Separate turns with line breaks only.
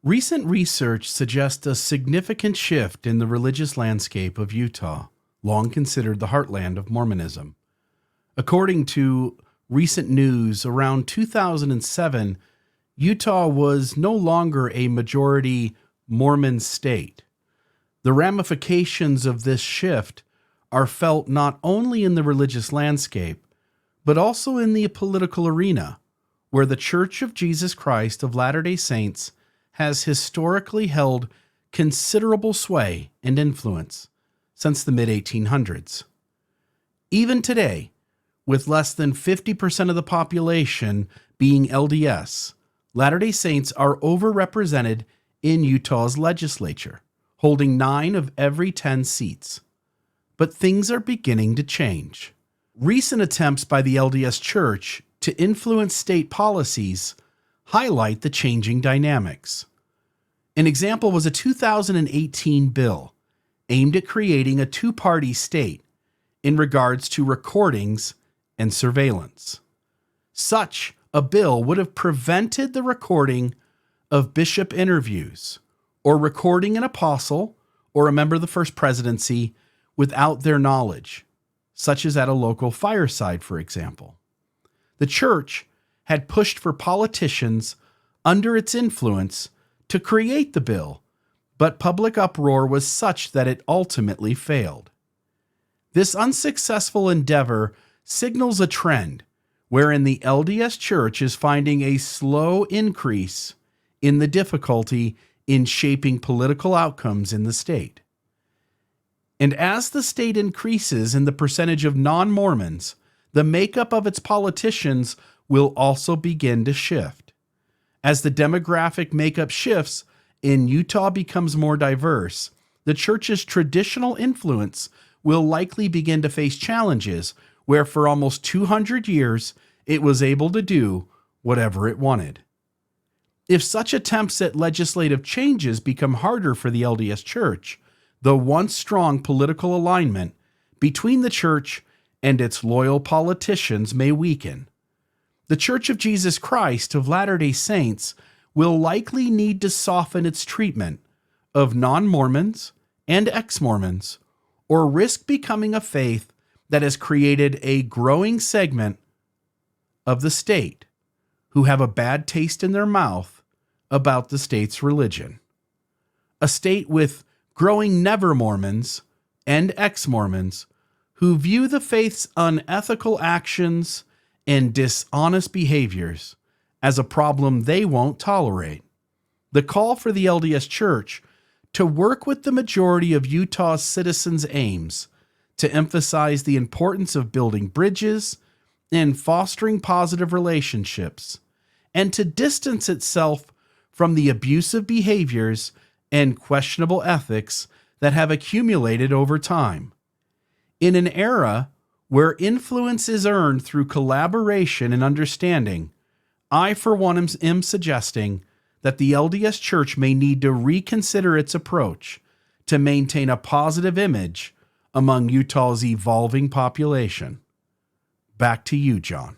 Recent research suggests a significant shift in the religious landscape of Utah, long considered the heartland of Mormonism. According to recent news, around 2007, Utah was no longer a majority Mormon state. The ramifications of this shift are felt not only in the religious landscape, but also in the political arena, where the Church of Jesus Christ of Latter-day Saints has historically held considerable sway and influence since the mid-1800s. Even today, with less than 50% of the population being LDS, Latter-day Saints are overrepresented in Utah's legislature, holding 9 of every 10 seats. But things are beginning to change. Recent attempts by the LDS Church to influence state policies highlight the changing dynamics. An example was a 2018 bill aimed at creating a two-party state in regards to recordings and surveillance. Such a bill would have prevented the recording of bishop interviews or recording an apostle or a member of the First Presidency without their knowledge, such as at a local fireside, for example. The church had pushed for politicians under its influence to create the bill, but public uproar was such that it ultimately failed. This unsuccessful endeavor signals a trend wherein the LDS Church is finding a slow increase in the difficulty in shaping political outcomes in the state. And as the state increases in the percentage of non-Mormons, the makeup of its politicians will also begin to shift. As the demographic makeup shifts and Utah becomes more diverse, the church's traditional influence will likely begin to face challenges where for almost 200 years it was able to do whatever it wanted. If such attempts at legislative changes become harder for the LDS Church, the once strong political alignment between the church and its loyal politicians may weaken. The Church of Jesus Christ of Latter-day Saints will likely need to soften its treatment of non-Mormons and ex-Mormons, or risk becoming a faith that has created a growing segment of the state who have a bad taste in their mouth about the state's religion. A state with growing never-Mormons and ex-Mormons who view the faith's unethical actions and dishonest behaviors as a problem they won't tolerate. The call for the LDS Church to work with the majority of Utah's citizens aims to emphasize the importance of building bridges and fostering positive relationships, and to distance itself from the abusive behaviors and questionable ethics that have accumulated over time. In an era where influence is earned through collaboration and understanding, I, for one, am suggesting that the LDS Church may need to reconsider its approach to maintain a positive image among Utah's evolving population. Back to you, John.